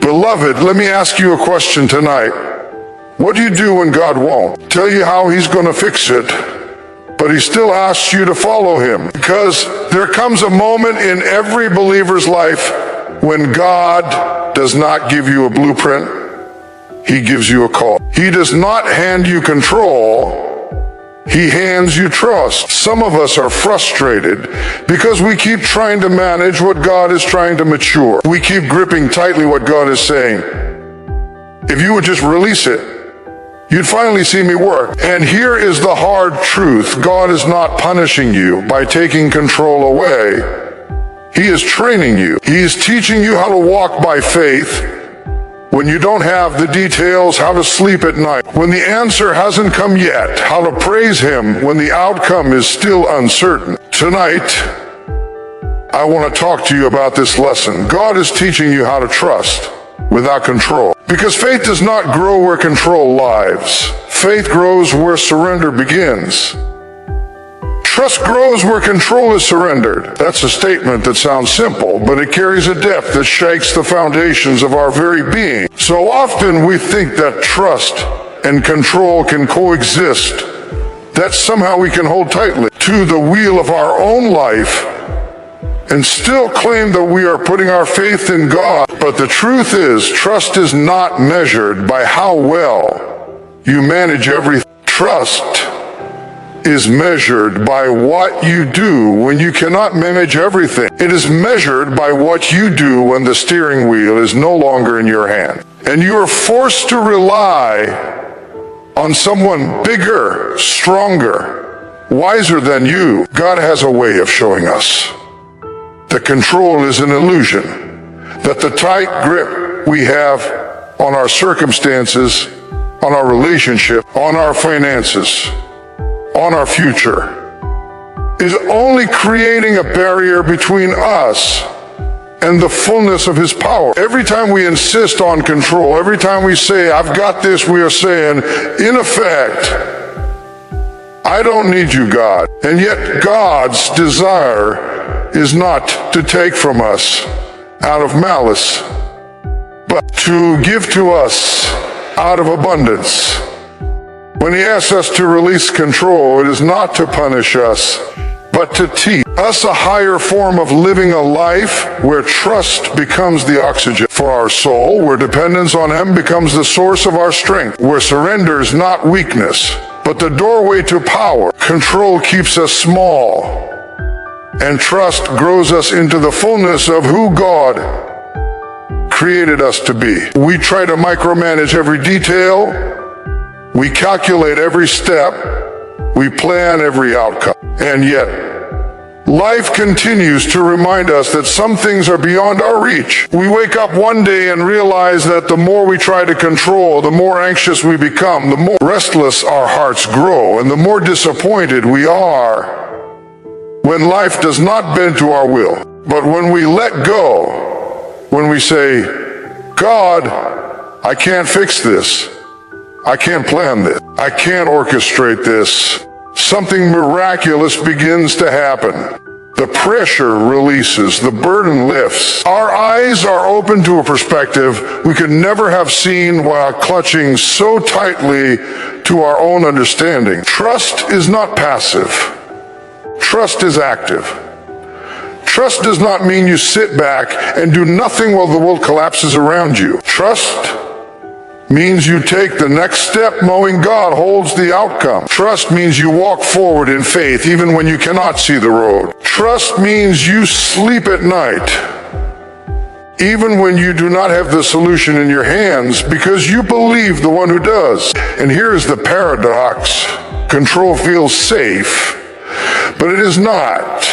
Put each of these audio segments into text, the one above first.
Beloved, let me ask you a question tonight. What do you do when God won't tell you how he's going to fix it, but he still asks you to follow him? Because there comes a moment in every believer's life when God does not give you a blueprint, he gives you a call. He does not hand you control, he hands you trust. Some of us are frustrated because we keep trying to manage what God is trying to mature. We keep gripping tightly what God is saying. If you would just release it, you'd finally see me work. And here is the hard truth. God is not punishing you by taking control away. He is training you. He is teaching you how to walk by faith when you don't have the details, how to sleep at night, when the answer hasn't come yet, how to praise him when the outcome is still uncertain. Tonight, I want to talk to you about this lesson. God is teaching you how to trust without control. Because faith does not grow where control lies. Faith grows where surrender begins. Trust grows where control is surrendered. That's a statement that sounds simple, but it carries a depth that shakes the foundations of our very being. So often we think that trust and control can coexist, that somehow we can hold tightly to the wheel of our own life and still claim that we are putting our faith in God. But the truth is, trust is not measured by how well you manage everything. Trust is measured by what you do when you cannot manage everything. It is measured by what you do when the steering wheel is no longer in your hand, and you are forced to rely on someone bigger, stronger, wiser than you. God has a way of showing us that control is an illusion, that the tight grip we have on our circumstances, on our relationship, on our finances, on our future, is only creating a barrier between us and the fullness of his power. Every time we insist on control, every time we say, I've got this, we are saying, in effect, I don't need you, God. And yet God's desire is not to take from us out of malice, but to give to us out of abundance. When he asks us to release control, it is not to punish us, but to teach us a higher form of living a life where trust becomes the oxygen for our soul, where dependence on him becomes the source of our strength, where surrender is not weakness, but the doorway to power. Control keeps us small, and trust grows us into the fullness of who God created us to be. We try to micromanage every detail. We calculate every step, we plan every outcome, and yet life continues to remind us that some things are beyond our reach. We wake up one day and realize that the more we try to control, the more anxious we become, the more restless our hearts grow, and the more disappointed we are when life does not bend to our will. But when we let go, when we say, God, I can't fix this, I can't plan this, I can't orchestrate this, something miraculous begins to happen. The pressure releases, the burden lifts. Our eyes are open to a perspective we could never have seen while clutching so tightly to our own understanding. Trust is not passive. Trust is active. Trust does not mean you sit back and do nothing while the world collapses around you. Trust means you take the next step knowing God holds the outcome. Trust means you walk forward in faith even when you cannot see the road. Trust means you sleep at night even when you do not have the solution in your hands because you believe the one who does. And here is the paradox. Control feels safe, but it is not.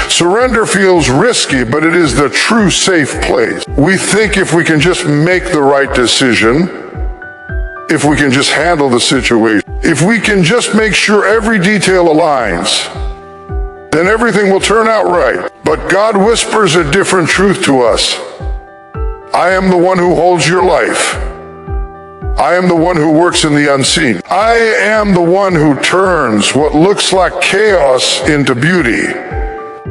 Surrender feels risky, but it is the true safe place. We think if we can just make the right decision, if we can just handle the situation, if we can just make sure every detail aligns, then everything will turn out right. But God whispers a different truth to us. I am the one who holds your life. I am the one who works in the unseen. I am the one who turns what looks like chaos into beauty.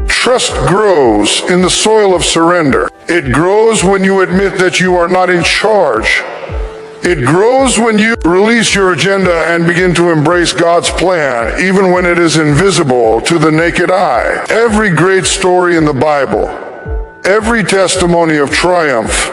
Trust grows in the soil of surrender. It grows when you admit that you are not in charge. It grows when you release your agenda and begin to embrace God's plan, even when it is invisible to the naked eye. Every great story in the Bible, every testimony of triumph,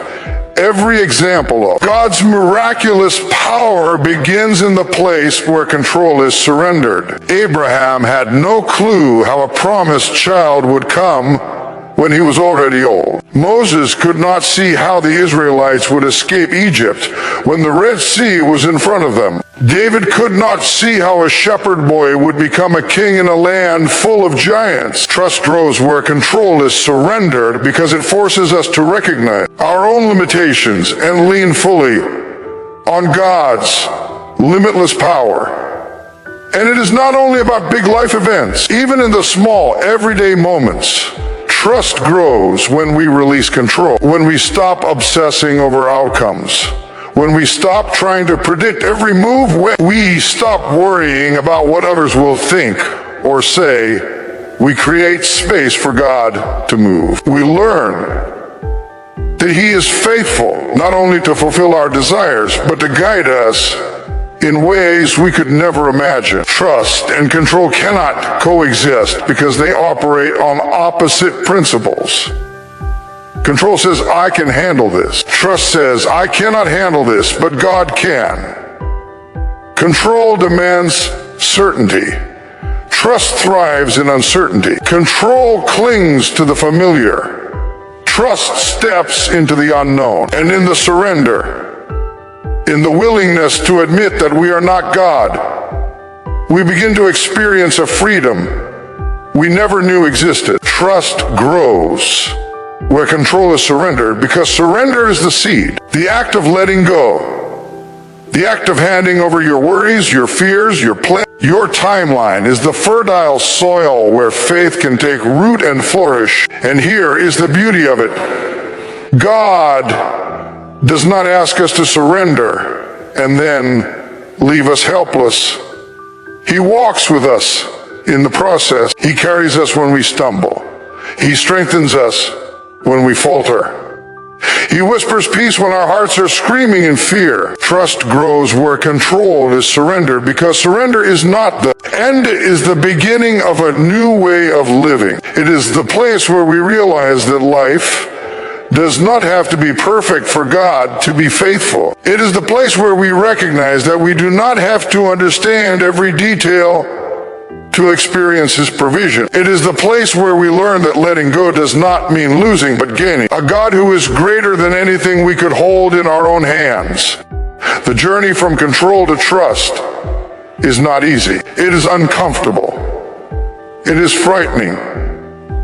every example of God's miraculous power begins in the place where control is surrendered. Abraham had no clue how a promised child would come when he was already old. Moses could not see how the Israelites would escape Egypt when the Red Sea was in front of them. David could not see how a shepherd boy would become a king in a land full of giants. Trust grows where control is surrendered because it forces us to recognize our own limitations and lean fully on God's limitless power. And it is not only about big life events. Even in the small, everyday moments, trust grows when we release control, when we stop obsessing over outcomes, when we stop trying to predict every move, when we stop worrying about what others will think or say. We create space for God to move. We learn that He is faithful not only to fulfill our desires, but to guide us in ways we could never imagine. Trust and control cannot coexist because they operate on opposite principles. Control says, I can handle this. Trust says, I cannot handle this, but God can. Control demands certainty. Trust thrives in uncertainty. Control clings to the familiar. Trust steps into the unknown. And in the surrender, in the willingness to admit that we are not God, we begin to experience a freedom we never knew existed. Trust grows where control is surrendered because surrender is the seed, the act of letting go, the act of handing over your worries, your fears, your plans. Your timeline is the fertile soil where faith can take root and flourish. And here is the beauty of it. God does not ask us to surrender and then leave us helpless. He walks with us in the process. He carries us when we stumble. He strengthens us when we falter. He whispers peace when our hearts are screaming in fear. Trust grows where control is surrendered because surrender is not the end, it is the beginning of a new way of living. It is the place where we realize that life does not have to be perfect for God to be faithful. It is the place where we recognize that we do not have to understand every detail to experience His provision. It is the place where we learn that letting go does not mean losing, but gaining. A God who is greater than anything we could hold in our own hands. The journey from control to trust is not easy. It is uncomfortable. It is frightening.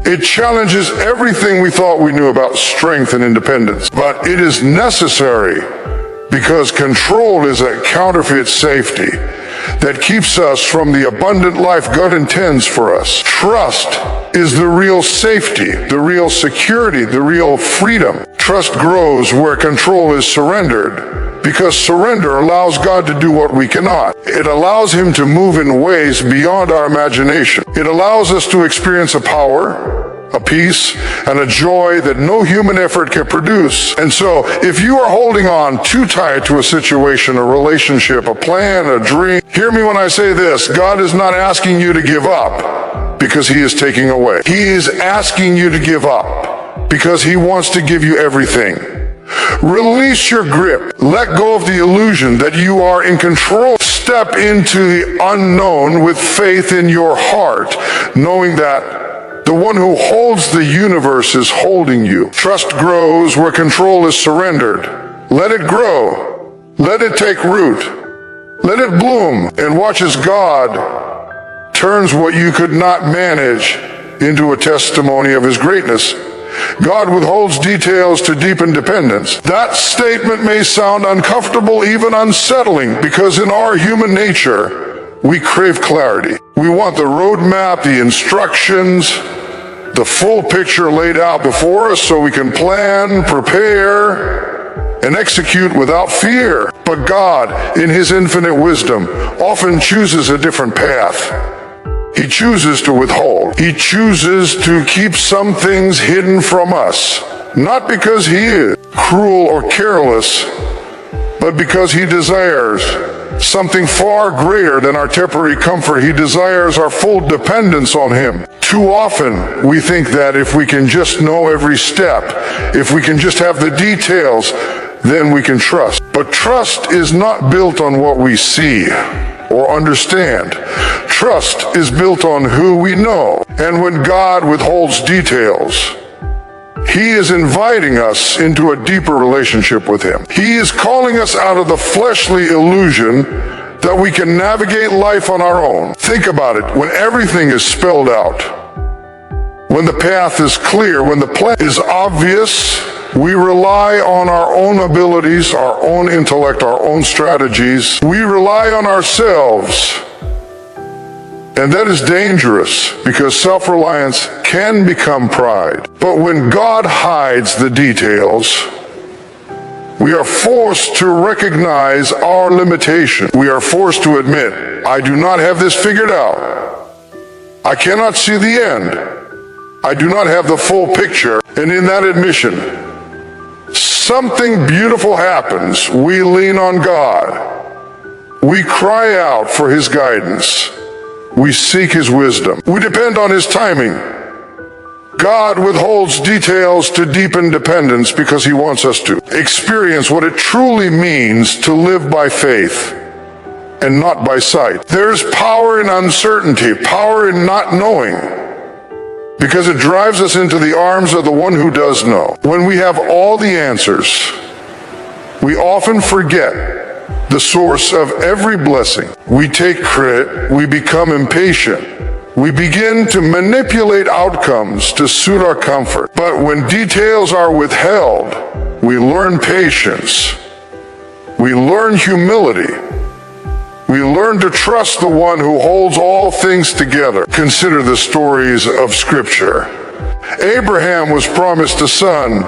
It challenges everything we thought we knew about strength and independence. But it is necessary because control is a counterfeit safety that keeps us from the abundant life God intends for us. Trust is the real safety, the real security, the real freedom. Trust grows where control is surrendered because surrender allows God to do what we cannot. It allows Him to move in ways beyond our imagination. It allows us to experience a power, a peace, and a joy that no human effort can produce. And so, if you are holding on too tight to a situation, a relationship, a plan, a dream, hear me when I say this. God is not asking you to give up because He is taking away. He is asking you to give up because He wants to give you everything. Release your grip. Let go of the illusion that you are in control. Step into the unknown with faith in your heart, knowing that the one who holds the universe is holding you. Trust grows where control is surrendered. Let it grow. Let it take root. Let it bloom, and watch as God turns what you could not manage into a testimony of His greatness. God withholds details to deepen dependence. That statement may sound uncomfortable, even unsettling, because in our human nature, we crave clarity. We want the roadmap, the instructions, the full picture laid out before us so we can plan, prepare, and execute without fear. But God, in His infinite wisdom, often chooses a different path. He chooses to withhold. He chooses to keep some things hidden from us, not because he is cruel or careless, but because he desires something far greater than our temporary comfort. He desires our full dependence on him. Too often we think that if we can just know every step, if we can just have the details, then we can trust. But trust is not built on what we see or understand. Trust is built on who we know. And when God withholds details, he is inviting us into a deeper relationship with him. He is calling us out of the fleshly illusion that we can navigate life on our own. Think about it. When everything is spelled out, when the path is clear, when the plan is obvious, we rely on our own abilities, our own intellect, our own strategies. We rely on ourselves. And that is dangerous because self-reliance can become pride. But when God hides the details, we are forced to recognize our limitation. We are forced to admit, I do not have this figured out. I cannot see the end. I do not have the full picture. And in that admission, something beautiful happens. We lean on God. We cry out for his guidance. We seek his wisdom. We depend on his timing. God withholds details to deepen dependence because he wants us to experience what it truly means to live by faith and not by sight. There's power in uncertainty, power in not knowing, because it drives us into the arms of the one who does know. When we have all the answers, we often forget the source of every blessing. We take credit, we become impatient. We begin to manipulate outcomes to suit our comfort. But when details are withheld, we learn patience. We learn humility. We learn to trust the one who holds all things together. Consider the stories of Scripture. Abraham was promised a son,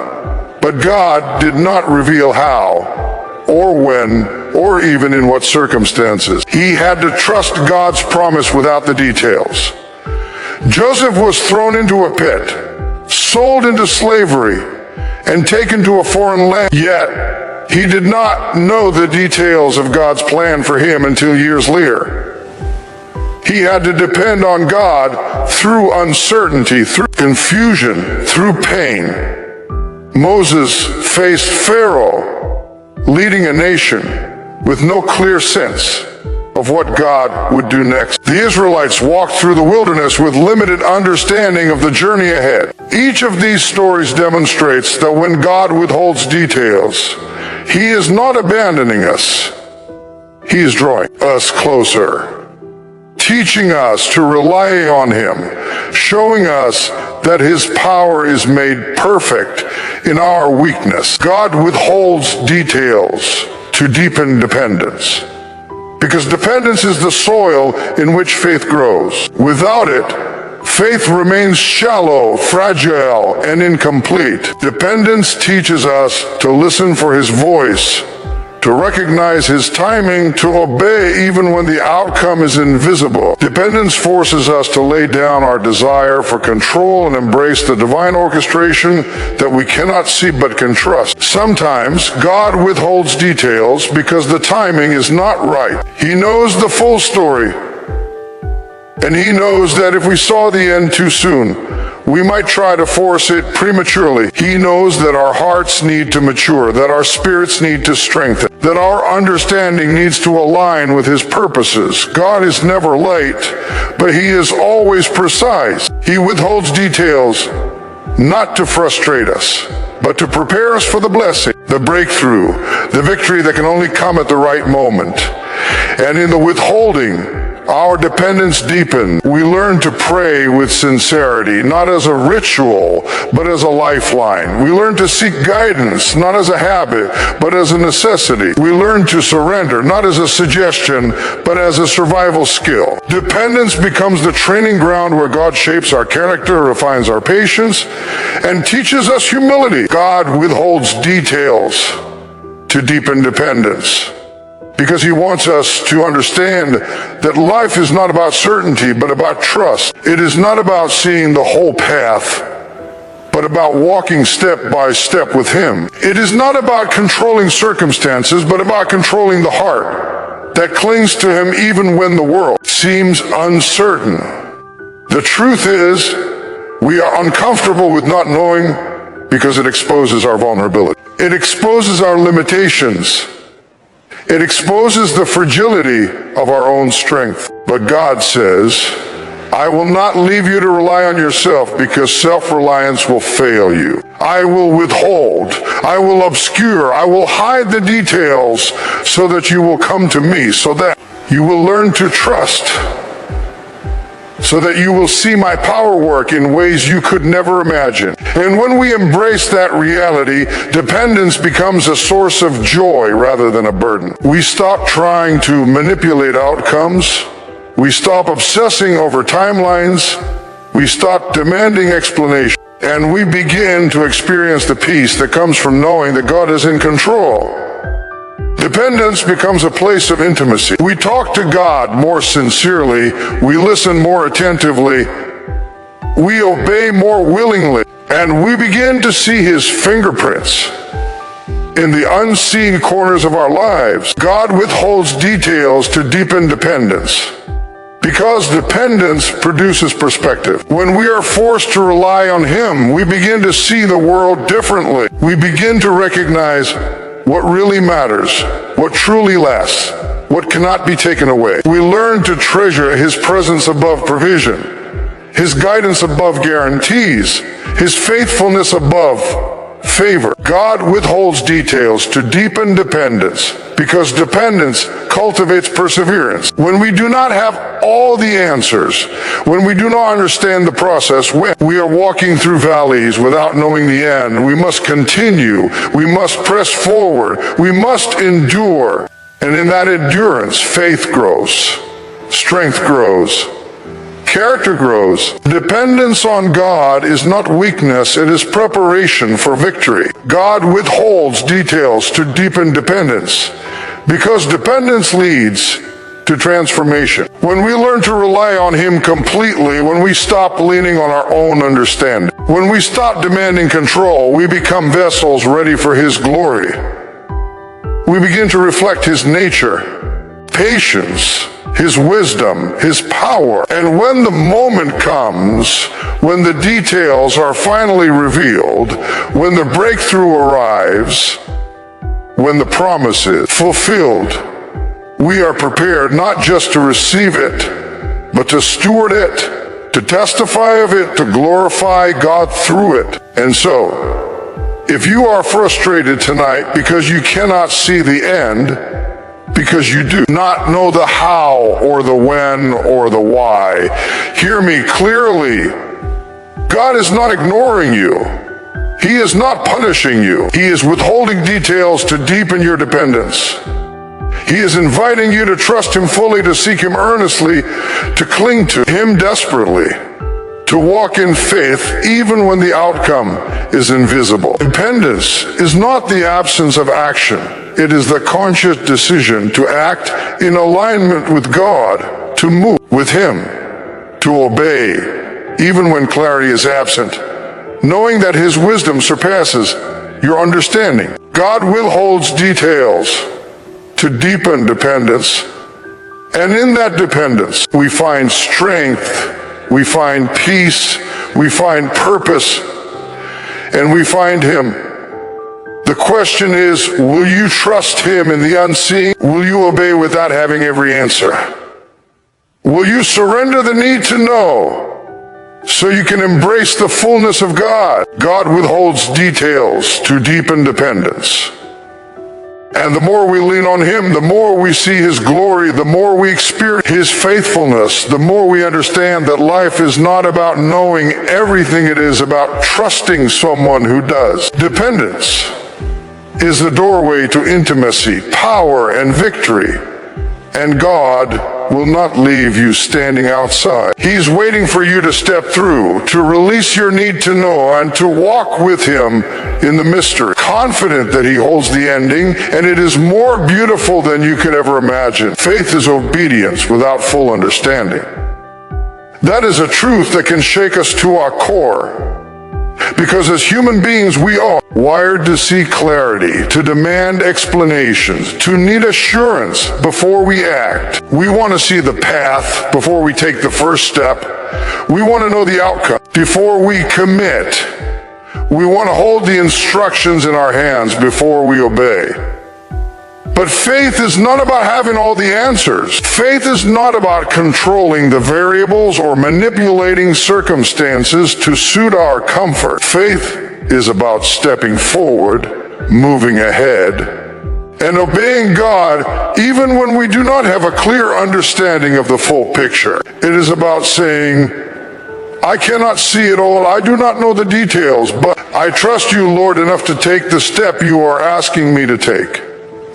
but God did not reveal how, or when, or even in what circumstances. He had to trust God's promise without the details. Joseph was thrown into a pit, sold into slavery, and taken to a foreign land. Yet, he did not know the details of God's plan for him until years later. He had to depend on God through uncertainty, through confusion, through pain. Moses faced Pharaoh, leading a nation with no clear sense of what God would do next. The Israelites walked through the wilderness with limited understanding of the journey ahead. Each of these stories demonstrates that when God withholds details, he is not abandoning us. He is drawing us closer, teaching us to rely on him, showing us that his power is made perfect in our weakness. God withholds details to deepen dependence, because dependence is the soil in which faith grows. Without it, faith remains shallow, fragile, and incomplete. Dependence teaches us to listen for his voice, to recognize his timing, to obey even when the outcome is invisible. Dependence forces us to lay down our desire for control and embrace the divine orchestration that we cannot see but can trust. Sometimes God withholds details because the timing is not right. He knows the full story, and he knows that if we saw the end too soon, we might try to force it prematurely. He knows that our hearts need to mature, that our spirits need to strengthen, that our understanding needs to align with his purposes. God is never late, but he is always precise. He withholds details not to frustrate us, but to prepare us for the blessing, the breakthrough, the victory that can only come at the right moment. And in the withholding, our dependence deepens. We learn to pray with sincerity, not as a ritual, but as a lifeline. We learn to seek guidance, not as a habit, but as a necessity. We learn to surrender, not as a suggestion, but as a survival skill. Dependence becomes the training ground where God shapes our character, refines our patience, and teaches us humility. God withholds details to deepen dependence, because he wants us to understand that life is not about certainty, but about trust. It is not about seeing the whole path, but about walking step by step with Him. It is not about controlling circumstances, but about controlling the heart that clings to Him even when the world seems uncertain. The truth is, we are uncomfortable with not knowing because it exposes our vulnerability. It exposes our limitations. It exposes the fragility of our own strength. But God says, I will not leave you to rely on yourself, because self-reliance will fail you. I will withhold. I will obscure. I will hide the details so that you will come to me, so that you will learn to trust, so that you will see my power work in ways you could never imagine. And when we embrace that reality, dependence becomes a source of joy rather than a burden. We stop trying to manipulate outcomes. We stop obsessing over timelines. We stop demanding explanation. And we begin to experience the peace that comes from knowing that God is in control. Dependence becomes a place of intimacy. We talk to God more sincerely. We listen more attentively. We obey more willingly. And we begin to see His fingerprints in the unseen corners of our lives. God withholds details to deepen dependence, because dependence produces perspective. When we are forced to rely on Him, we begin to see the world differently. We begin to recognize what really matters, what truly lasts, what cannot be taken away. We learn to treasure His presence above provision, His guidance above guarantees, His faithfulness above favor. God withholds details to deepen dependence, because dependence cultivates perseverance. When we do not have all the answers, when we do not understand the process, when we are walking through valleys without knowing the end, we must continue. We must press forward. We must endure. And in that endurance, faith grows, strength grows, character grows. Dependence on God is not weakness, it is preparation for victory. God withholds details to deepen dependence, because dependence leads to transformation. When we learn to rely on Him completely, when we stop leaning on our own understanding, when we stop demanding control, we become vessels ready for His glory. We begin to reflect His nature, patience, His wisdom, His power. And when the moment comes, when the details are finally revealed, when the breakthrough arrives, when the promise is fulfilled, we are prepared not just to receive it, but to steward it, to testify of it, to glorify God through it. And so, if you are frustrated tonight because you cannot see the end, because you do not know the how or the when or the why, hear me clearly. God is not ignoring you. He is not punishing you. He is withholding details to deepen your dependence. He is inviting you to trust Him fully, to seek Him earnestly, to cling to Him desperately, to walk in faith even when the outcome is invisible. Dependence is not the absence of action. It is the conscious decision to act in alignment with God, to move with Him, to obey even when clarity is absent, knowing that His wisdom surpasses your understanding. God withholds details to deepen dependence, and in that dependence we find strength, we find peace, we find purpose, and we find Him. The question is, will you trust Him in the unseen? Will you obey without having every answer? Will you surrender the need to know so you can embrace the fullness of God? God withholds details to deepen dependence. And the more we lean on Him, the more we see His glory, the more we experience His faithfulness, the more we understand that life is not about knowing everything, it is about trusting someone who does. Dependence is the doorway to intimacy, power, and victory. And God will not leave you standing outside. He's waiting for you to step through, to release your need to know, and to walk with Him in the mystery, confident that He holds the ending, and it is more beautiful than you could ever imagine. Faith is obedience without full understanding. That is a truth that can shake us to our core. Because as human beings, we are wired to seek clarity, to demand explanations, to need assurance before we act. We want to see the path before we take the first step. We want to know the outcome before we commit. We want to hold the instructions in our hands before we obey. But faith is not about having all the answers. Faith is not about controlling the variables or manipulating circumstances to suit our comfort. Faith is about stepping forward, moving ahead, and obeying God even when we do not have a clear understanding of the full picture. It is about saying, I cannot see it all, I do not know the details, but I trust you, Lord, enough to take the step you are asking me to take.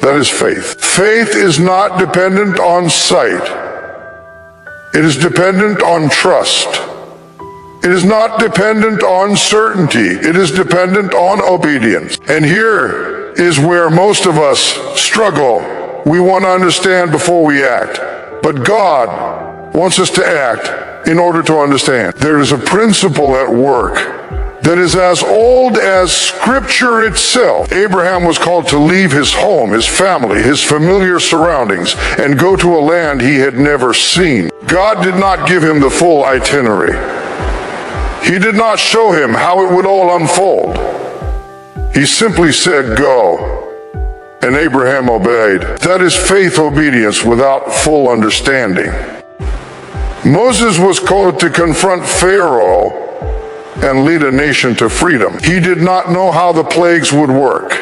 That is faith. Faith is not dependent on sight. It is dependent on trust. It is not dependent on certainty. It is dependent on obedience. And here is where most of us struggle. We want to understand before we act. But God wants us to act in order to understand. There is a principle at work that is as old as Scripture itself. Abraham was called to leave his home, his family, his familiar surroundings, and go to a land he had never seen. God did not give him the full itinerary. He did not show him how it would all unfold. He simply said, go. And Abraham obeyed. That is faith obedience without full understanding. Moses was called to confront Pharaoh and lead a nation to freedom. He did not know how the plagues would work.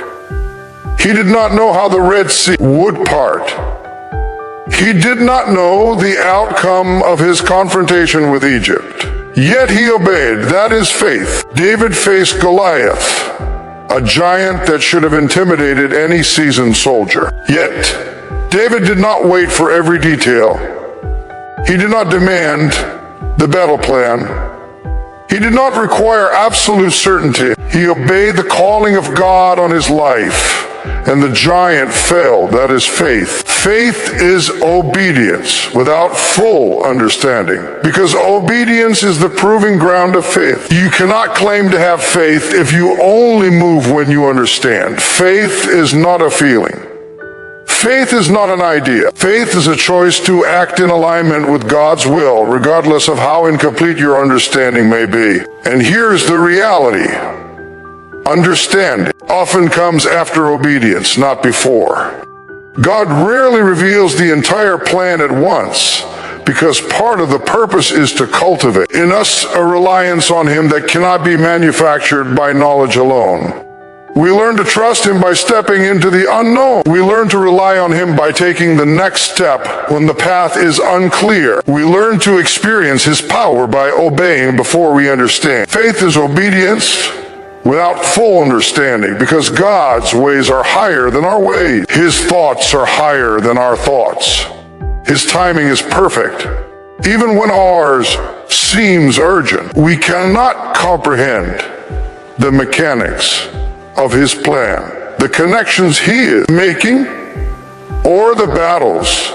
He did not know how the Red Sea would part. He did not know the outcome of his confrontation with Egypt. Yet he obeyed. That is faith. David faced Goliath, a giant that should have intimidated any seasoned soldier. Yet, David did not wait for every detail. He did not demand the battle plan. He did not require absolute certainty. He obeyed the calling of God on his life, and the giant fell. That is faith. Faith is obedience without full understanding, because obedience is the proving ground of faith. You cannot claim to have faith if you only move when you understand. Faith is not a feeling. Faith is not an idea. Faith is a choice to act in alignment with God's will, regardless of how incomplete your understanding may be. And here's the reality. Understanding often comes after obedience, not before. God rarely reveals the entire plan at once, because part of the purpose is to cultivate in us a reliance on Him that cannot be manufactured by knowledge alone. We learn to trust Him by stepping into the unknown. We learn to rely on Him by taking the next step when the path is unclear. We learn to experience His power by obeying before we understand. Faith is obedience without full understanding, because God's ways are higher than our ways. His thoughts are higher than our thoughts. His timing is perfect. Even when ours seems urgent, we cannot comprehend the mechanics of His plan, the connections He is making, or the battles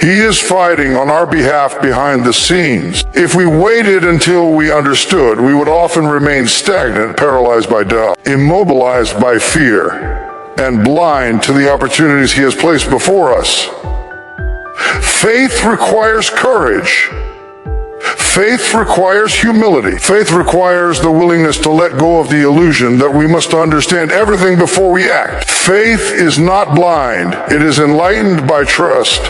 He is fighting on our behalf behind the scenes. If we waited until we understood, we would often remain stagnant, paralyzed by doubt, immobilized by fear, and blind to the opportunities He has placed before us. Faith requires courage. Faith requires humility. Faith requires the willingness to let go of the illusion that we must understand everything before we act. Faith is not blind. It is enlightened by trust.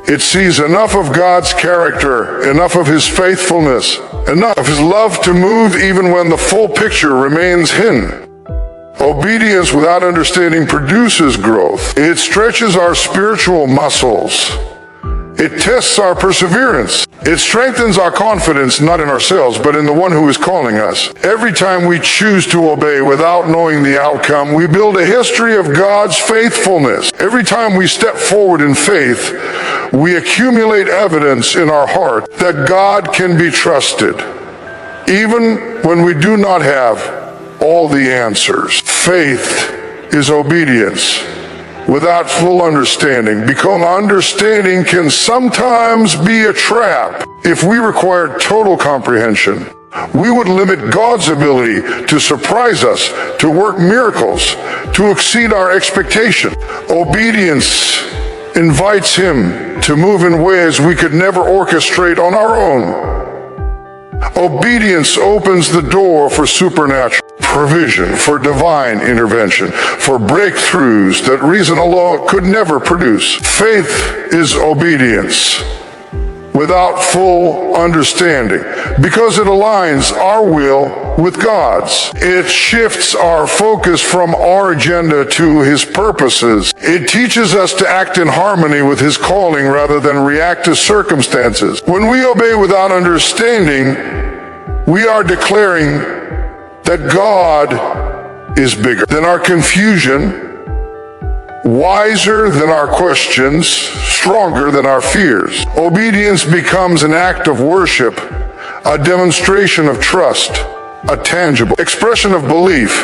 It sees enough of God's character, enough of His faithfulness, enough of His love to move even when the full picture remains hidden. Obedience without understanding produces growth. It stretches our spiritual muscles. It tests our perseverance. It strengthens our confidence, not in ourselves, but in the one who is calling us. Every time we choose to obey without knowing the outcome, we build a history of God's faithfulness. Every time we step forward in faith, we accumulate evidence in our heart that God can be trusted, even when we do not have all the answers. Faith is obedience without full understanding, because understanding can sometimes be a trap. If we required total comprehension, We would limit God's ability to surprise us, to work miracles, to exceed our expectation. Obedience invites Him to move in ways we could never orchestrate on our own. Obedience opens the door for supernatural provision, for divine intervention, for breakthroughs that reason alone could never produce. Faith is obedience without full understanding, because it aligns our will with God's. It shifts our focus from our agenda to His purposes. It teaches us to act in harmony with His calling rather than react to circumstances. When we obey without understanding, we are declaring that God is bigger than our confusion, wiser than our questions, stronger than our fears. Obedience becomes an act of worship, a demonstration of trust, a tangible expression of belief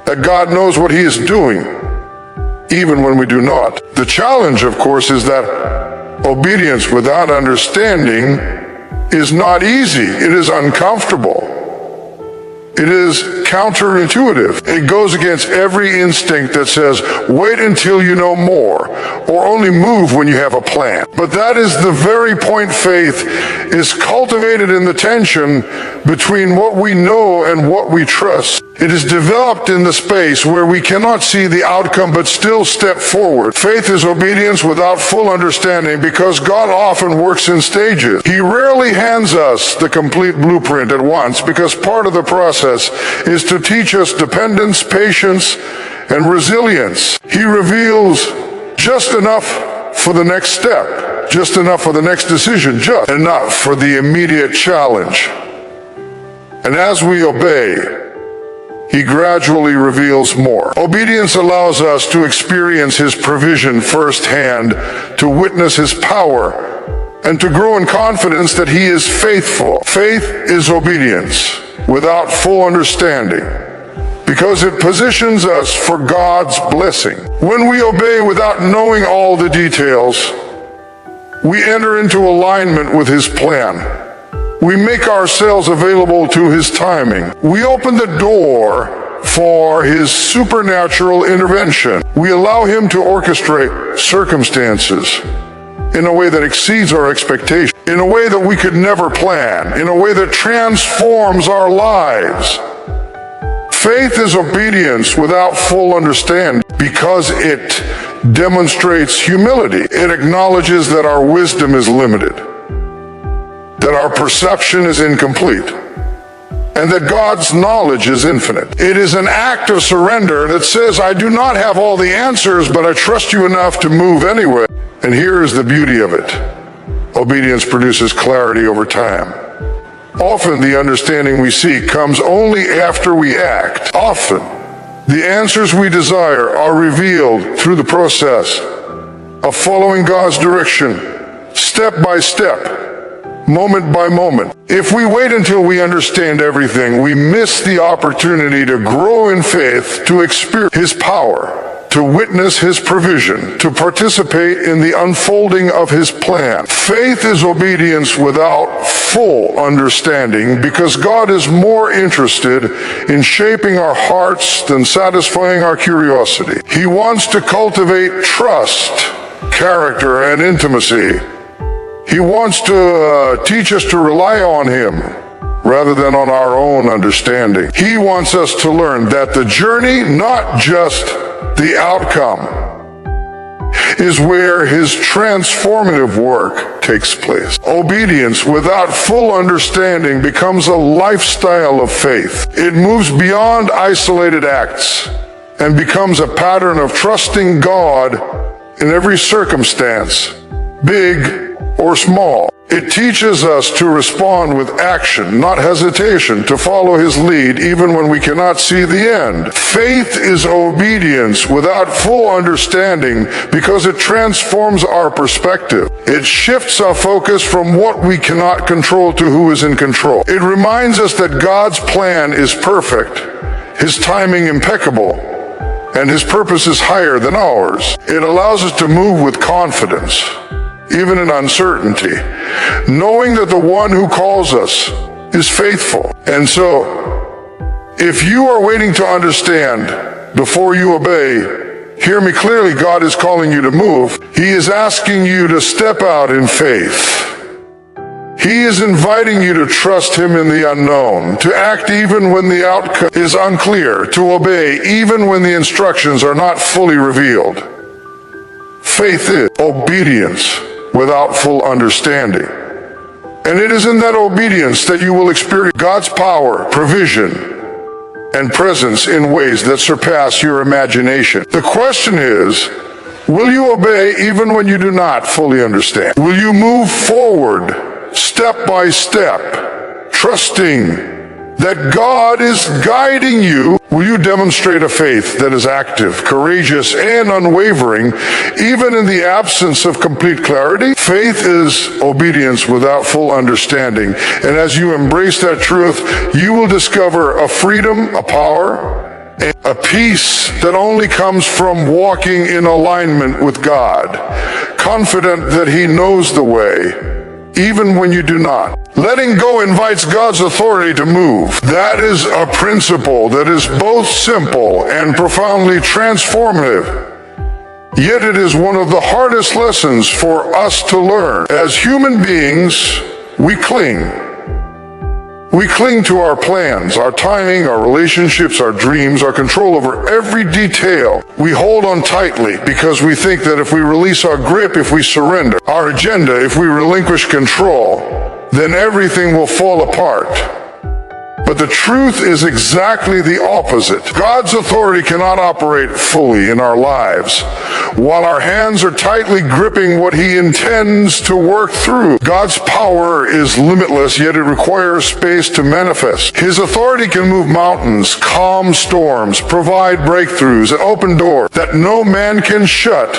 that God knows what He is doing, even when we do not. The challenge, of course, is that obedience without understanding is not easy. It is uncomfortable. It is counterintuitive. It goes against every instinct that says, wait until you know more, or only move when you have a plan. But that is the very point faith is cultivated in the tension between what we know and what we trust. It is developed in the space where we cannot see the outcome but still step forward. Faith is obedience without full understanding because God often works in stages. He rarely hands us the complete blueprint at once because part of the process is to teach us dependence, patience, and resilience. He reveals just enough for the next step, just enough for the next decision, just enough for the immediate challenge. And as we obey, He gradually reveals more. Obedience allows us to experience His provision firsthand, to witness His power, and to grow in confidence that He is faithful. Faith is obedience without full understanding, because it positions us for God's blessing. When we obey without knowing all the details, we enter into alignment with His plan. We make ourselves available to His timing. We open the door for His supernatural intervention. We allow Him to orchestrate circumstances in a way that exceeds our expectations, in a way that we could never plan, in a way that transforms our lives. Faith is obedience without full understanding because it demonstrates humility. It acknowledges that our wisdom is limited, that our perception is incomplete, and that God's knowledge is infinite. It is an act of surrender that says, I do not have all the answers, but I trust you enough to move anyway. And here is the beauty of it. Obedience produces clarity over time. Often the understanding we seek comes only after we act. Often the answers we desire are revealed through the process of following God's direction, step by step, moment by moment. If we wait until we understand everything, we miss the opportunity to grow in faith, to experience His power, to witness His provision, to participate in the unfolding of His plan. Faith is obedience without full understanding because God is more interested in shaping our hearts than satisfying our curiosity. He wants to cultivate trust, character, and intimacy. He wants to teach us to rely on Him rather than on our own understanding. He wants us to learn that the journey, not just the outcome, is where His transformative work takes place. Obedience without full understanding becomes a lifestyle of faith. It moves beyond isolated acts and becomes a pattern of trusting God in every circumstance, big or small. It teaches us to respond with action, not hesitation, to follow His lead even when we cannot see the end. Faith is obedience without full understanding because it transforms our perspective. It shifts our focus from what we cannot control to who is in control. It reminds us that God's plan is perfect, His timing impeccable, and His purpose is higher than ours. It allows us to move with confidence, even in uncertainty, knowing that the one who calls us is faithful. And so, if you are waiting to understand before you obey, hear me clearly, God is calling you to move. He is asking you to step out in faith. He is inviting you to trust Him in the unknown, to act even when the outcome is unclear, to obey even when the instructions are not fully revealed. Faith is obedience without full understanding. And it is in that obedience that you will experience God's power, provision, and presence in ways that surpass your imagination. The question is, will you obey even when you do not fully understand? Will you move forward step by step, trusting that God is guiding you? Will you demonstrate a faith that is active, courageous, and unwavering, even in the absence of complete clarity? Faith is obedience without full understanding. And as you embrace that truth, you will discover a freedom, a power, and a peace that only comes from walking in alignment with God, confident that He knows the way, even when you do not. Letting go invites God's authority to move. That is a principle that is both simple and profoundly transformative. Yet it is one of the hardest lessons for us to learn. As human beings, we cling. We cling to our plans, our timing, our relationships, our dreams, our control over every detail. We hold on tightly because we think that if we release our grip, if we surrender our agenda, if we relinquish control, then everything will fall apart. But the truth is exactly the opposite. God's authority cannot operate fully in our lives while our hands are tightly gripping what He intends to work through. God's power is limitless, yet it requires space to manifest. His authority can move mountains, calm storms, provide breakthroughs, and open doors that no man can shut.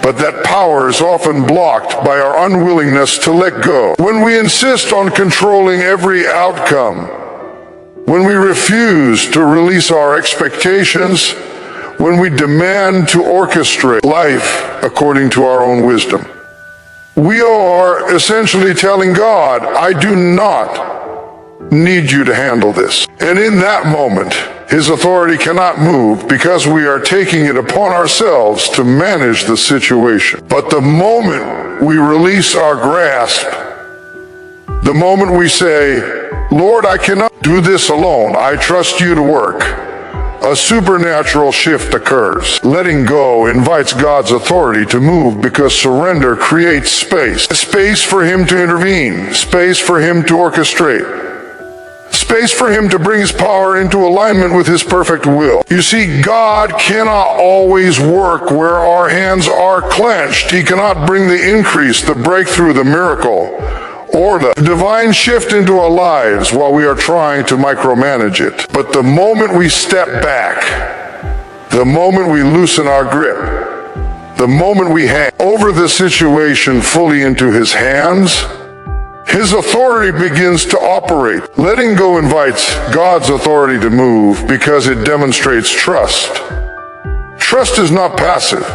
But that power is often blocked by our unwillingness to let go. When we insist on controlling every outcome, when we refuse to release our expectations, when we demand to orchestrate life according to our own wisdom, we are essentially telling God, I do not need you to handle this. And in that moment, His authority cannot move because we are taking it upon ourselves to manage the situation. But the moment we release our grasp, the moment we say, Lord, I cannot do this alone, I trust you to work, a supernatural shift occurs. Letting go invites God's authority to move because surrender creates space. Space for Him to intervene, space for Him to orchestrate, space for Him to bring His power into alignment with His perfect will. You see, God cannot always work where our hands are clenched. He cannot bring the increase, the breakthrough, the miracle, or the divine shift into our lives while we are trying to micromanage it. But the moment we step back, the moment we loosen our grip, the moment we hand over the situation fully into His hands, His authority begins to operate. Letting go invites God's authority to move because it demonstrates trust. Trust is not passive.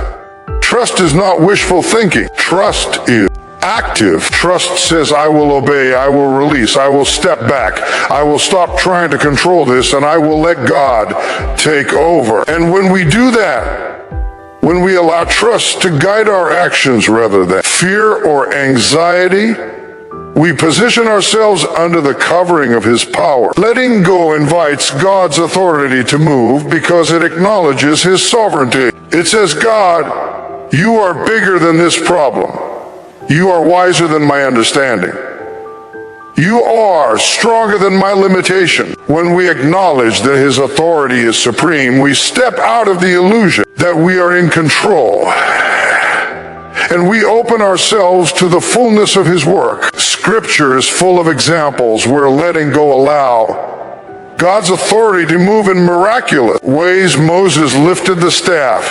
Trust is not wishful thinking. Trust is active. Trust says, I will obey, I will release, I will step back, I will stop trying to control this, and I will let God take over. And when we do that, when we allow trust to guide our actions rather than fear or anxiety, we position ourselves under the covering of His power. Letting go invites God's authority to move because it acknowledges His sovereignty. It says, God, you are bigger than this problem. You are wiser than my understanding. You are stronger than my limitation. When we acknowledge that His authority is supreme, we step out of the illusion that we are in control, and we open ourselves to the fullness of His work. Scripture is full of examples where letting go allow God's authority to move in miraculous ways. Moses lifted the staff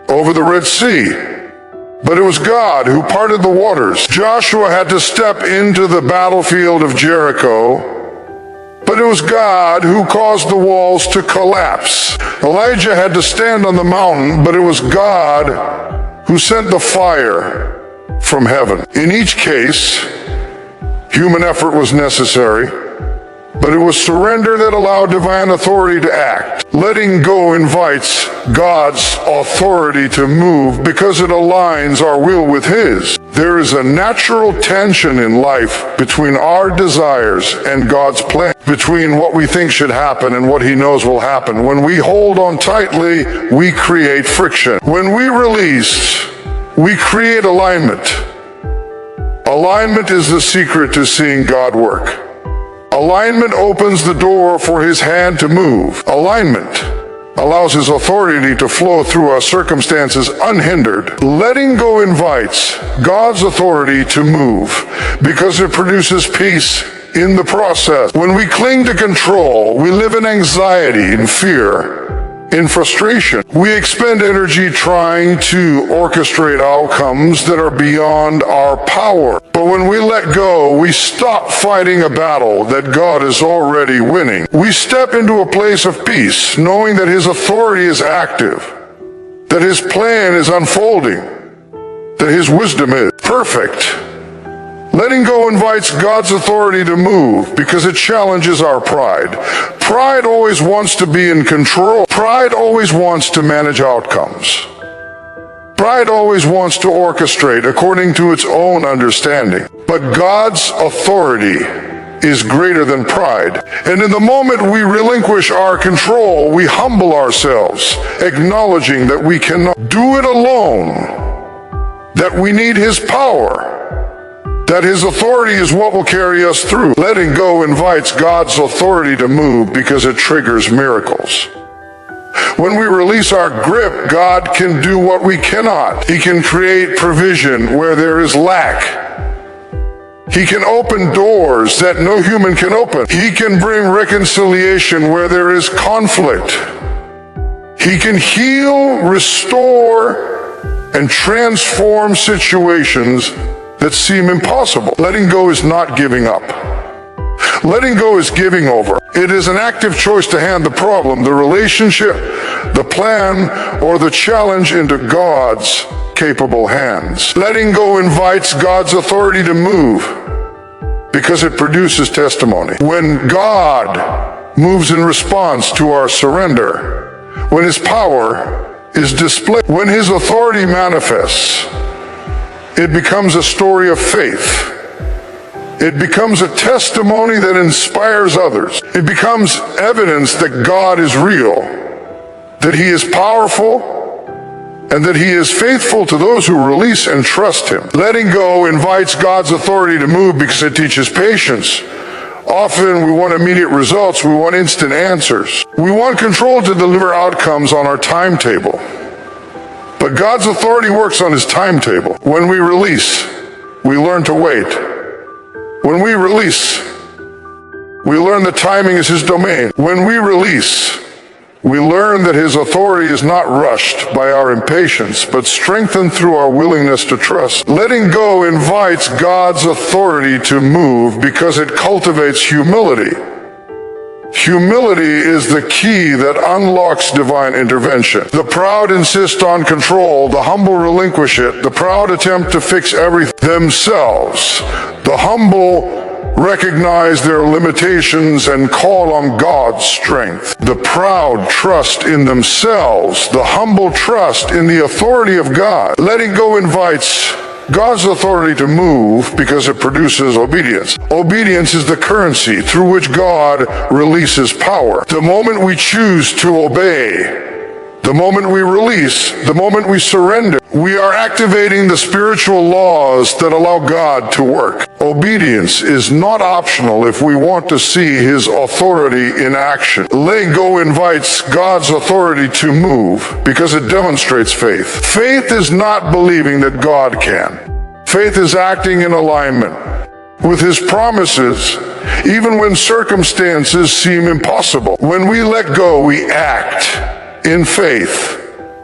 over the Red Sea, but it was God who parted the waters. Joshua had to step into the battlefield of Jericho, but it was God who caused the walls to collapse. Elijah had to stand on the mountain, but it was God who sent the fire from heaven. In each case, human effort was necessary, But it was surrender that allowed divine authority to act. Letting go invites God's authority to move because it aligns our will with His. There is a natural tension in life between our desires and God's plan, between what we think should happen and what He knows will happen. When we hold on tightly, we create friction. When we release, we create alignment. Alignment is the secret to seeing God work. Alignment opens the door for His hand to move. Alignment allows His authority to flow through our circumstances unhindered. Letting go invites God's authority to move because it produces peace in the process. When we cling to control, we live in anxiety, in fear, in frustration. We expend energy trying to orchestrate outcomes that are beyond our power. But when we let go, we stop fighting a battle that God is already winning. We step into a place of peace, knowing that His authority is active, that His plan is unfolding, that His wisdom is perfect. Letting go invites God's authority to move because it challenges our pride. Pride always wants to be in control. Pride always wants to manage outcomes. Pride always wants to orchestrate according to its own understanding. But God's authority is greater than pride. And in the moment we relinquish our control, we humble ourselves, acknowledging that we cannot do it alone, that we need His power, that His authority is what will carry us through. Letting go invites God's authority to move because it triggers miracles. When we release our grip, God can do what we cannot. He can create provision where there is lack. He can open doors that no human can open. He can bring reconciliation where there is conflict. He can heal, restore, and transform situations that seem impossible. Letting go is not giving up. Letting go is giving over. It is an active choice to hand the problem, the relationship, the plan, or the challenge into God's capable hands. Letting go invites God's authority to move because it produces testimony. When God moves in response to our surrender, when His power is displayed, when His authority manifests, it becomes a story of faith. It becomes a testimony that inspires others. It becomes evidence that God is real, that He is powerful, and that He is faithful to those who release and trust Him. Letting go invites God's authority to move because it teaches patience. Often we want immediate results. We want instant answers. We want control to deliver outcomes on our timetable. But God's authority works on His timetable. When we release, we learn to wait. When we release, we learn that timing is His domain. When we release, we learn that His authority is not rushed by our impatience, but strengthened through our willingness to trust. Letting go invites God's authority to move because it cultivates humility. Humility is the key that unlocks divine intervention. The proud insist on control, the humble relinquish it. The proud attempt to fix everything themselves. The humble recognize their limitations and call on God's strength. The proud trust in themselves. The humble trust in the authority of God. Letting go invites God's authority to move because it produces obedience. Obedience is the currency through which God releases power. The moment we choose to obey, the moment we release, the moment we surrender, we are activating the spiritual laws that allow God to work. Obedience is not optional if we want to see His authority in action. Letting go invites God's authority to move because it demonstrates faith. Faith is not believing that God can. Faith is acting in alignment with His promises, even when circumstances seem impossible. When we let go, we act in faith,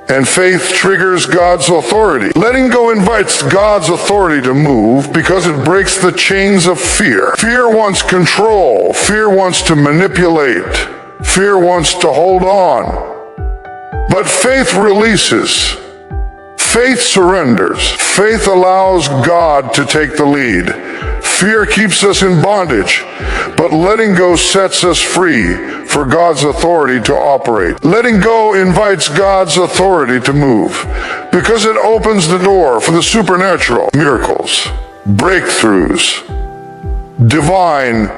and faith triggers God's authority. Letting go invites God's authority to move because it breaks the chains of fear. Fear wants control. Fear wants to manipulate. Fear wants to hold on. But faith releases. Faith surrenders. Faith allows God to take the lead. Fear keeps us in bondage, but letting go sets us free for God's authority to operate. Letting go invites God's authority to move because it opens the door for the supernatural, miracles, breakthroughs, divine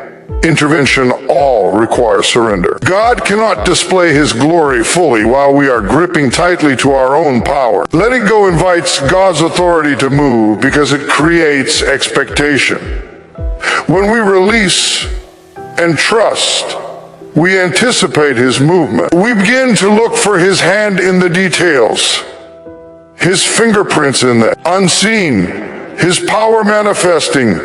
intervention. All require surrender. God cannot display His glory fully while we are gripping tightly to our own power. Letting go invites God's authority to move because it creates expectation. When we release and trust, we anticipate His movement. We begin to look for His hand in the details, His fingerprints in that, unseen, His power manifesting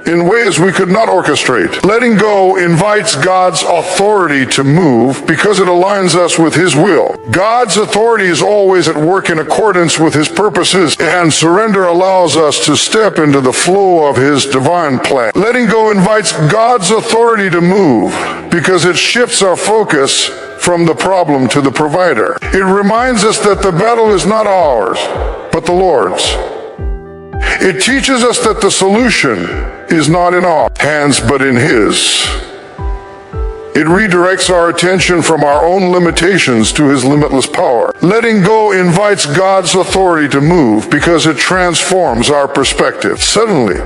in ways we could not orchestrate. Letting go invites God's authority to move because it aligns us with His will. God's authority is always at work in accordance with His purposes, and surrender allows us to step into the flow of His divine plan. Letting go invites God's authority to move because it shifts our focus from the problem to the provider. It reminds us that the battle is not ours, but the Lord's. It teaches us that the solution is not in our hands, but in His. It redirects our attention from our own limitations to His limitless power. Letting go invites God's authority to move because it transforms our perspective. Suddenly,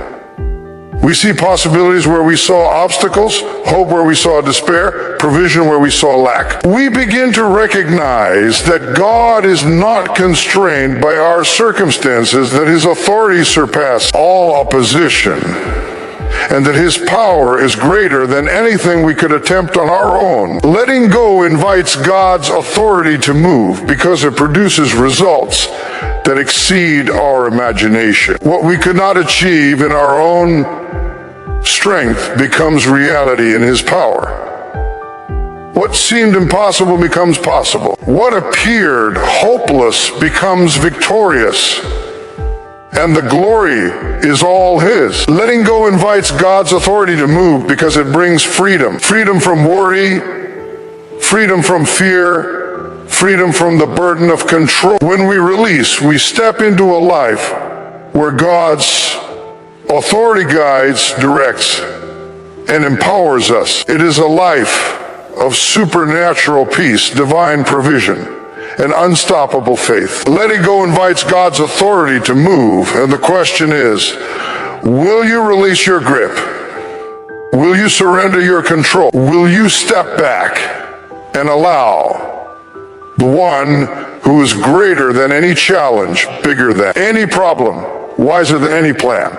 we see possibilities where we saw obstacles, hope where we saw despair, provision where we saw lack. We begin to recognize that God is not constrained by our circumstances, that His authority surpasses all opposition, and that His power is greater than anything we could attempt on our own. Letting go invites God's authority to move because it produces results that exceed our imagination. What we could not achieve in our own strength becomes reality in His power. What seemed impossible becomes possible. What appeared hopeless becomes victorious. And the glory is all His. Letting go invites God's authority to move because it brings freedom. Freedom from worry, freedom from fear, freedom from the burden of control. When we release, we step into a life where God's authority guides, directs, and empowers us. It is a life of supernatural peace, divine provision, and unstoppable faith. Letting go invites God's authority to move, and the question is, will you release your grip? Will you surrender your control? Will you step back and allow the one who is greater than any challenge, bigger than any problem, wiser than any plan,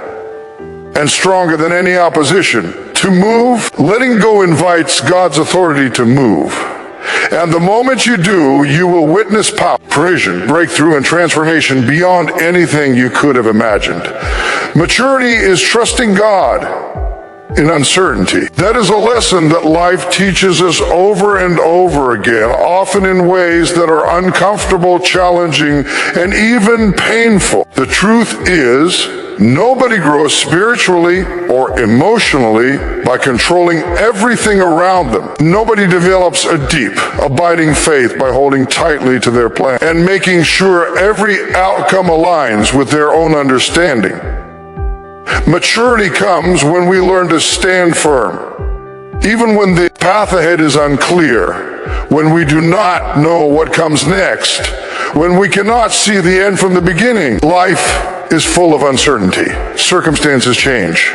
and stronger than any opposition, to move? Letting go invites God's authority to move. And the moment you do, you will witness power, provision, breakthrough, and transformation beyond anything you could have imagined. Maturity is trusting God in uncertainty. That is a lesson that life teaches us over and over again, often in ways that are uncomfortable, challenging, and even painful. The truth is, nobody grows spiritually or emotionally by controlling everything around them. Nobody develops a deep, abiding faith by holding tightly to their plan and making sure every outcome aligns with their own understanding. Maturity comes when we learn to stand firm, even when the path ahead is unclear, when we do not know what comes next, when we cannot see the end from the beginning. Life is full of uncertainty. Circumstances change.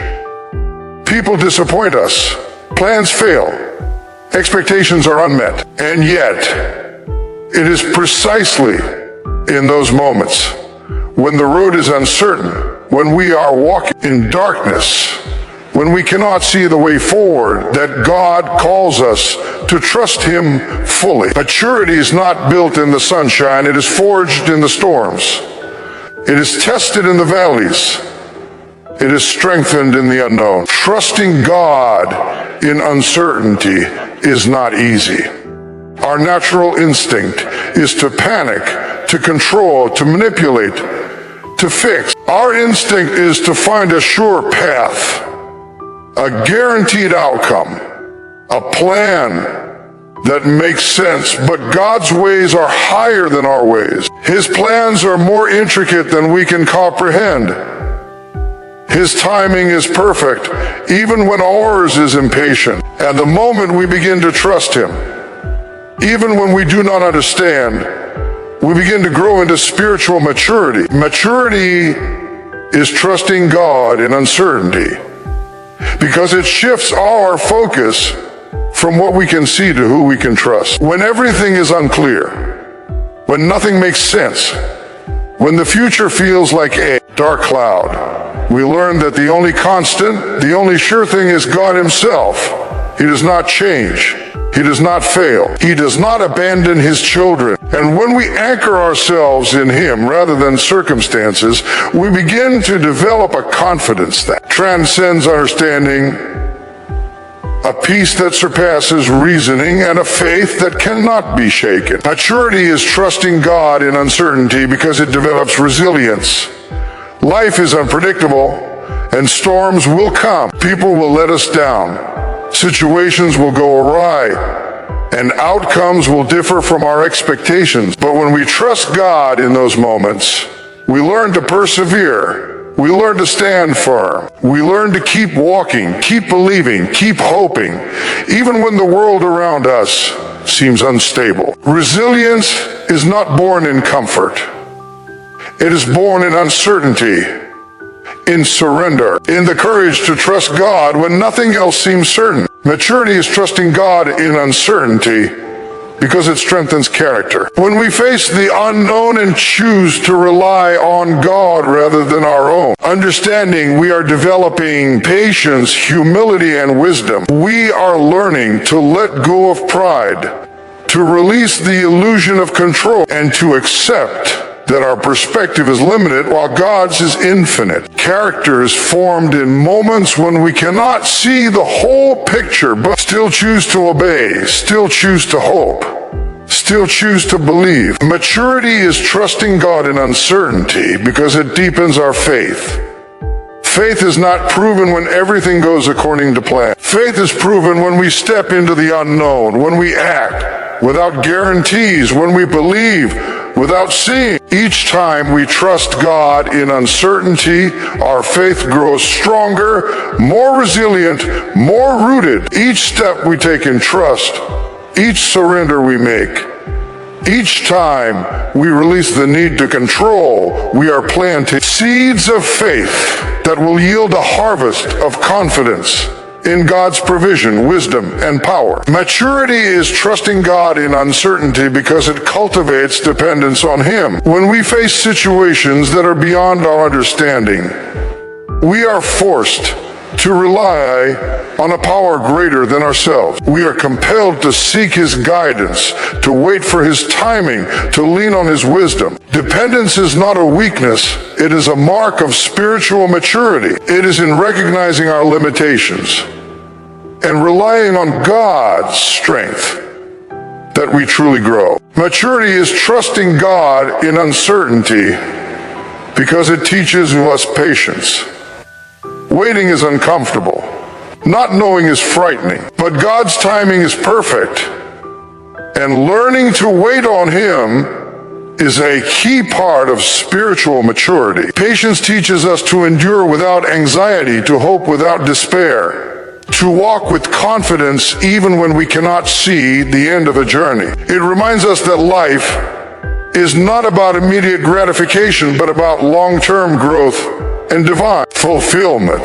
People disappoint us. Plans fail. Expectations are unmet. And yet, it is precisely in those moments when the road is uncertain, when we are walking in darkness, when we cannot see the way forward, that God calls us to trust Him fully. Maturity is not built in the sunshine, it is forged in the storms. It is tested in the valleys. It is strengthened in the unknown. Trusting God in uncertainty is not easy. Our natural instinct is to panic, to control, to manipulate, to fix. Our instinct is to find a sure path, a guaranteed outcome, a plan that make sense, but God's ways are higher than our ways. His plans are more intricate than we can comprehend. His timing is perfect, even when ours is impatient. And the moment we begin to trust Him, even when we do not understand, we begin to grow into spiritual maturity. Maturity is trusting God in uncertainty, because it shifts our focus from what we can see to who we can trust. When everything is unclear, when nothing makes sense, when the future feels like a dark cloud, we learn that the only constant, the only sure thing is God Himself. He does not change. He does not fail. He does not abandon His children. And when we anchor ourselves in Him rather than circumstances, we begin to develop a confidence that transcends understanding, a peace that surpasses reasoning, and a faith that cannot be shaken. Maturity is trusting God in uncertainty because it develops resilience. Life is unpredictable, and storms will come. People will let us down. Situations will go awry, and outcomes will differ from our expectations. But when we trust God in those moments, we learn to persevere. We learn to stand firm. We learn to keep walking, keep believing, keep hoping, even when the world around us seems unstable. Resilience is not born in comfort. It is born in uncertainty, in surrender, in the courage to trust God when nothing else seems certain. Maturity is trusting God in uncertainty because it strengthens character. When we face the unknown and choose to rely on God rather than our own, understanding we are developing patience, humility, and wisdom. We are learning to let go of pride, to release the illusion of control, and to accept that our perspective is limited while God's is infinite. Character is formed in moments when we cannot see the whole picture, but still choose to obey, still choose to hope, still choose to believe. Maturity is trusting God in uncertainty because it deepens our faith. Faith is not proven when everything goes according to plan. Faith is proven when we step into the unknown, when we act without guarantees, when we believe without seeing. Each time we trust God in uncertainty, our faith grows stronger, more resilient, more rooted. Each step we take in trust, each surrender we make, each time we release the need to control, we are planting seeds of faith that will yield a harvest of confidence in God's provision, wisdom, and power. Maturity is trusting God in uncertainty because it cultivates dependence on Him. When we face situations that are beyond our understanding, we are forced to rely on a power greater than ourselves. We are compelled to seek His guidance, to wait for His timing, to lean on His wisdom. Dependence is not a weakness, it is a mark of spiritual maturity. It is in recognizing our limitations and relying on God's strength that we truly grow. Maturity is trusting God in uncertainty because it teaches us patience. Waiting is uncomfortable. Not knowing is frightening. But God's timing is perfect. And learning to wait on Him is a key part of spiritual maturity. Patience teaches us to endure without anxiety, to hope without despair, to walk with confidence even when we cannot see the end of a journey. It reminds us that life is not about immediate gratification, but about long-term growth and divine fulfillment.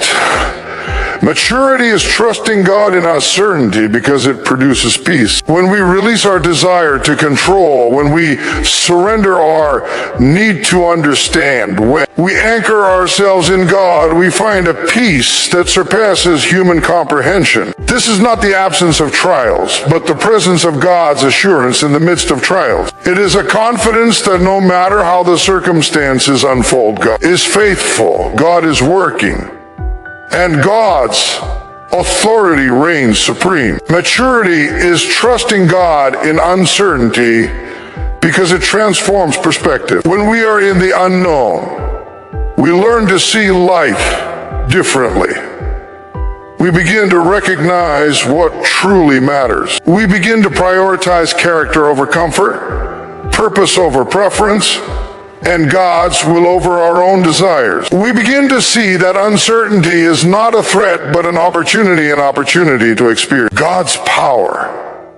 Maturity is trusting God in uncertainty because it produces peace. When we release our desire to control, when we surrender our need to understand, when we anchor ourselves in God, we find a peace that surpasses human comprehension. This is not the absence of trials, but the presence of God's assurance in the midst of trials. It is a confidence that no matter how the circumstances unfold, God is faithful, God is working, and God's authority reigns supreme. Maturity is trusting God in uncertainty because it transforms perspective. When we are in the unknown, we learn to see life differently. We begin to recognize what truly matters. We begin to prioritize character over comfort, purpose over preference, and God's will over our own desires. We begin to see that uncertainty is not a threat, but an opportunity to experience God's power,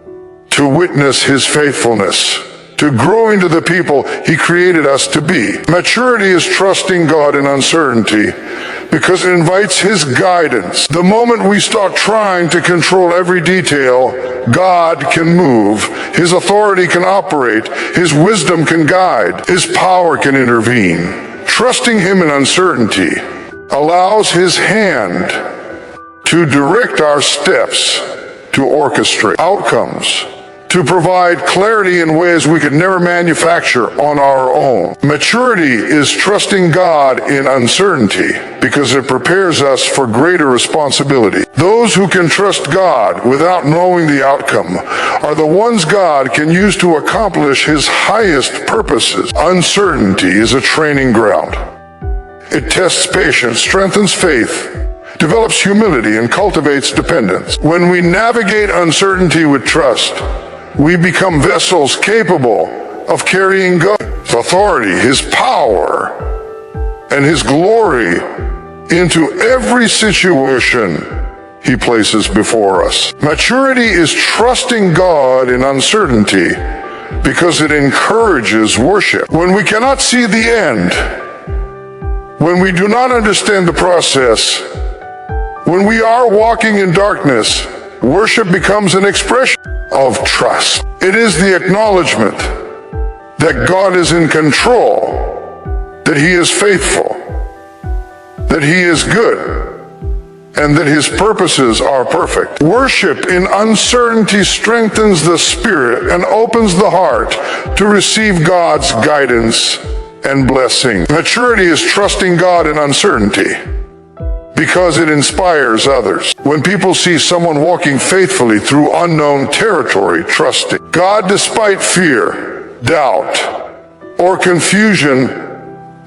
to witness His faithfulness, to grow into the people He created us to be. Maturity is trusting God in uncertainty because it invites His guidance. The moment we start trying to control every detail, God can move. His authority can operate. His wisdom can guide. His power can intervene. Trusting Him in uncertainty allows His hand to direct our steps, to orchestrate outcomes, to provide clarity in ways we could never manufacture on our own. Maturity is trusting God in uncertainty because it prepares us for greater responsibility. Those who can trust God without knowing the outcome are the ones God can use to accomplish His highest purposes. Uncertainty is a training ground. It tests patience, strengthens faith, develops humility, and cultivates dependence. When we navigate uncertainty with trust, we become vessels capable of carrying God's authority, His power, and His glory into every situation He places before us. Maturity is trusting God in uncertainty because it encourages worship. When we cannot see the end, when we do not understand the process, when we are walking in darkness, worship becomes an expression of trust. It is the acknowledgement that God is in control, that He is faithful, that He is good, and that His purposes are perfect. Worship in uncertainty strengthens the spirit and opens the heart to receive God's guidance and blessing. Maturity is trusting God in uncertainty because it inspires others. When people see someone walking faithfully through unknown territory, trusting God despite fear, doubt, or confusion,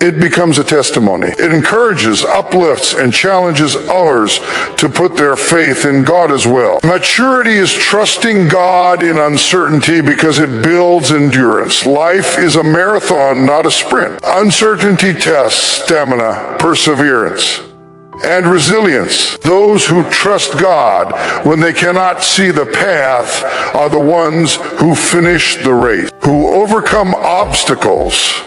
it becomes a testimony. It encourages, uplifts, and challenges others to put their faith in God as well. Maturity is trusting God in uncertainty because it builds endurance. Life is a marathon, not a sprint. Uncertainty tests stamina, perseverance, and resilience. Those who trust God when they cannot see the path are the ones who finish the race, who overcome obstacles,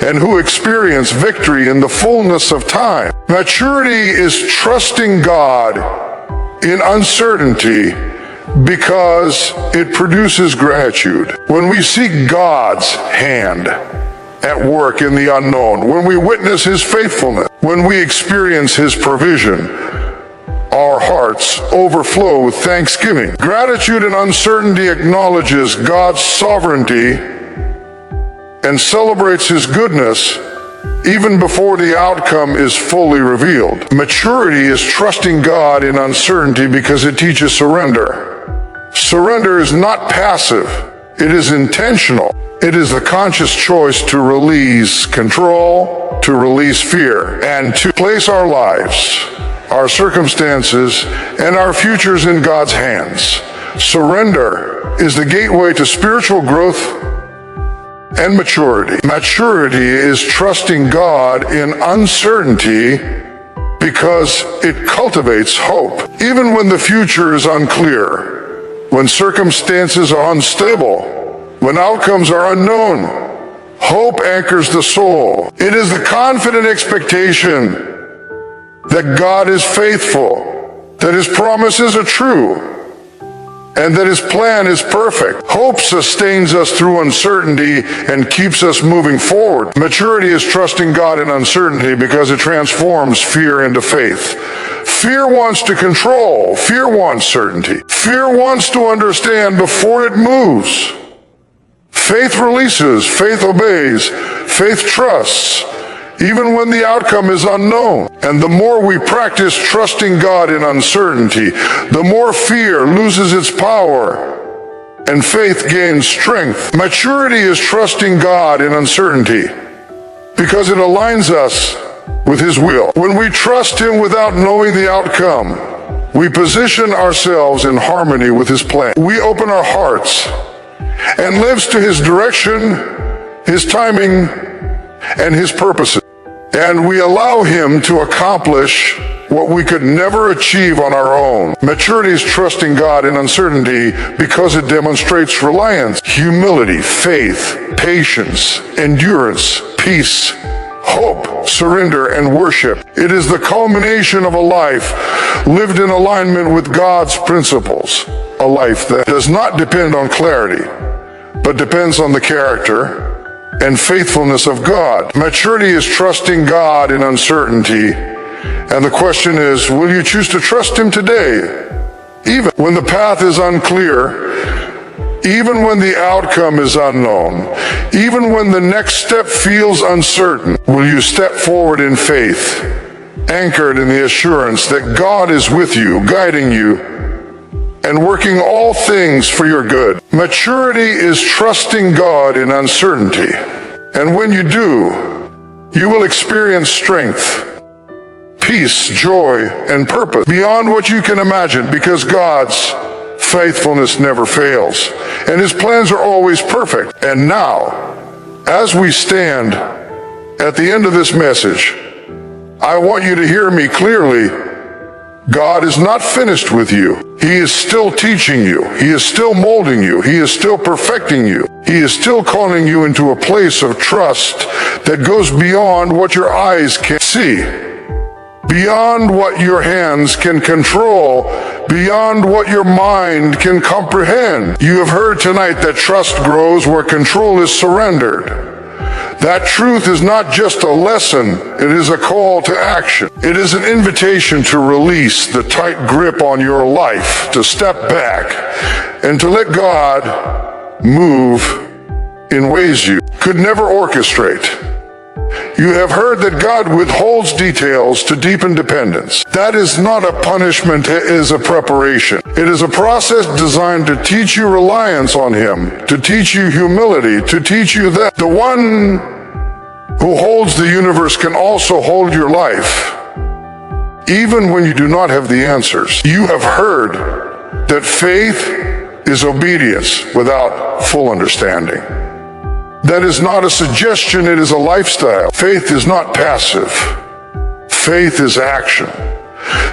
and who experience victory in the fullness of time. Maturity is trusting God in uncertainty because it produces gratitude. When we see God's hand at work in the unknown, when we witness His faithfulness, when we experience His provision, our hearts overflow with thanksgiving. Gratitude and uncertainty acknowledges God's sovereignty and celebrates His goodness even before the outcome is fully revealed. Maturity is trusting God in uncertainty because it teaches surrender. Surrender is not passive, it is intentional. It is the conscious choice to release control, to release fear, and to place our lives, our circumstances, and our futures in God's hands. Surrender is the gateway to spiritual growth and maturity. Maturity is trusting God in uncertainty because it cultivates hope. Even when the future is unclear, when circumstances are unstable, when outcomes are unknown, hope anchors the soul. It is the confident expectation that God is faithful, that His promises are true, and that His plan is perfect. Hope sustains us through uncertainty and keeps us moving forward. Maturity is trusting God in uncertainty because it transforms fear into faith. Fear wants to control. Fear wants certainty. Fear wants to understand before it moves. Faith releases, faith obeys, faith trusts, even when the outcome is unknown. And the more we practice trusting God in uncertainty, the more fear loses its power and faith gains strength. Maturity is trusting God in uncertainty because it aligns us with His will. When we trust Him without knowing the outcome, We position ourselves in harmony with His plan. We open our hearts and lives to His direction, His timing, and His purposes. And we allow Him to accomplish what we could never achieve on our own. Maturity is trusting God in uncertainty because it demonstrates reliance, humility, faith, patience, endurance, peace, hope, surrender, and worship. It is the culmination of a life lived in alignment with God's principles, a life that does not depend on clarity, but depends on the character and faithfulness of God. Maturity is trusting God in uncertainty, and the question is, will you choose to trust Him today? Even when the path is unclear, even when the outcome is unknown, even when the next step feels uncertain, will you step forward in faith, anchored in the assurance that God is with you, guiding you, and working all things for your good? Maturity is trusting God in uncertainty. And when you do, you will experience strength, peace, joy, and purpose beyond what you can imagine, because God's faithfulness never fails, and His plans are always perfect. And now, as we stand at the end of this message, I want you to hear me clearly. God is not finished with you. He is still teaching you. He is still molding you. He is still perfecting you. He is still calling you into a place of trust that goes beyond what your eyes can see, beyond what your hands can control, beyond what your mind can comprehend. You have heard tonight that trust grows where control is surrendered. That truth is not just a lesson, it is a call to action. It is an invitation to release the tight grip on your life, to step back, and to let God move in ways you could never orchestrate. You have heard that God withholds details to deepen dependence. That is not a punishment, it is a preparation. It is a process designed to teach you reliance on Him, to teach you humility, to teach you that the one who holds the universe can also hold your life, even when you do not have the answers. You have heard that faith is obedience without full understanding. That is not a suggestion, it is a lifestyle. Faith is not passive. Faith is action.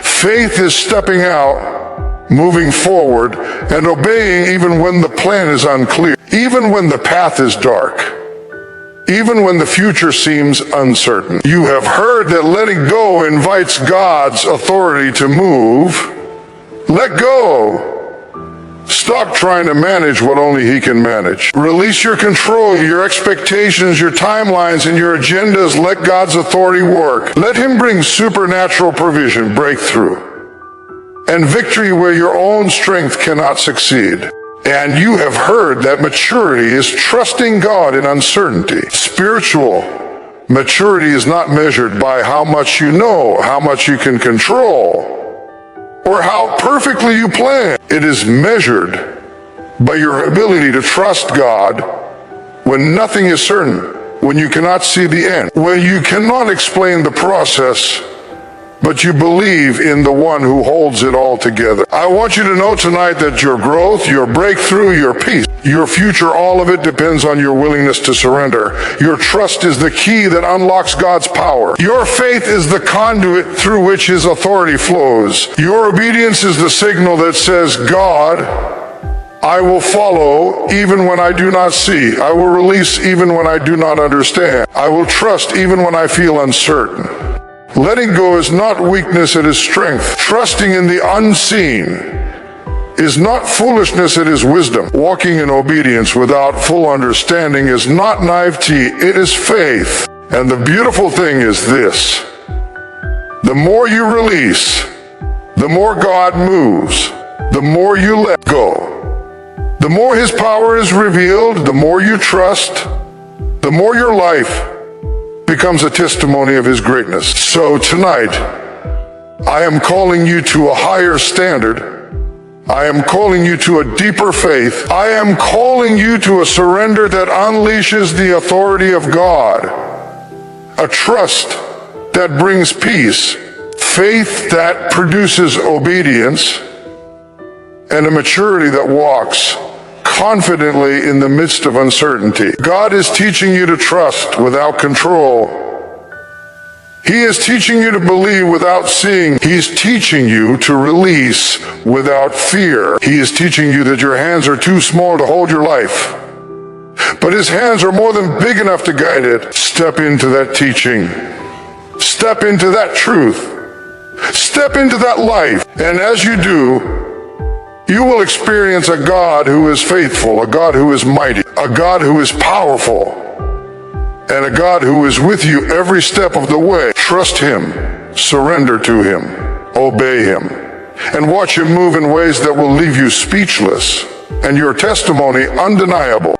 Faith is stepping out, moving forward, and obeying even when the plan is unclear, even when the path is dark, even when the future seems uncertain. You have heard that letting go invites God's authority to move. Let go. Stop trying to manage what only He can manage. Release your control, your expectations, your timelines, and your agendas. Let God's authority work. Let Him bring supernatural provision, breakthrough, and victory where your own strength cannot succeed. And you have heard that maturity is trusting God in uncertainty. Spiritual maturity is not measured by how much you know, how much you can control, or how perfectly you plan. It is measured by your ability to trust God when nothing is certain, when you cannot see the end, when you cannot explain the process, but you believe in the one who holds it all together. I want you to know tonight that your growth, your breakthrough, your peace, your future, all of it depends on your willingness to surrender. Your trust is the key that unlocks God's power. Your faith is the conduit through which His authority flows. Your obedience is the signal that says, God, I will follow even when I do not see. I will release even when I do not understand. I will trust even when I feel uncertain. Letting go is not weakness, it is strength. Trusting in the unseen is not foolishness, it is wisdom. Walking in obedience without full understanding is not naivety, it is faith. And the beautiful thing is this: the more you release, the more God moves. The more you let go, the more His power is revealed. The more you trust, the more your life becomes a testimony of His greatness. So tonight, I am calling you to a higher standard. I am calling you to a deeper faith. I am calling you to a surrender that unleashes the authority of God, a trust that brings peace, faith that produces obedience, and a maturity that walks confidently in the midst of uncertainty. God is teaching you to trust without control. He is teaching you to believe without seeing. He's teaching you to release without fear. He is teaching you that your hands are too small to hold your life, but His hands are more than big enough to guide it. Step into that teaching. Step into that truth. Step into that life. And as you do, you will experience a God who is faithful, a God who is mighty, a God who is powerful, and a God who is with you every step of the way. Trust Him, surrender to Him, obey Him, and watch Him move in ways that will leave you speechless and your testimony undeniable.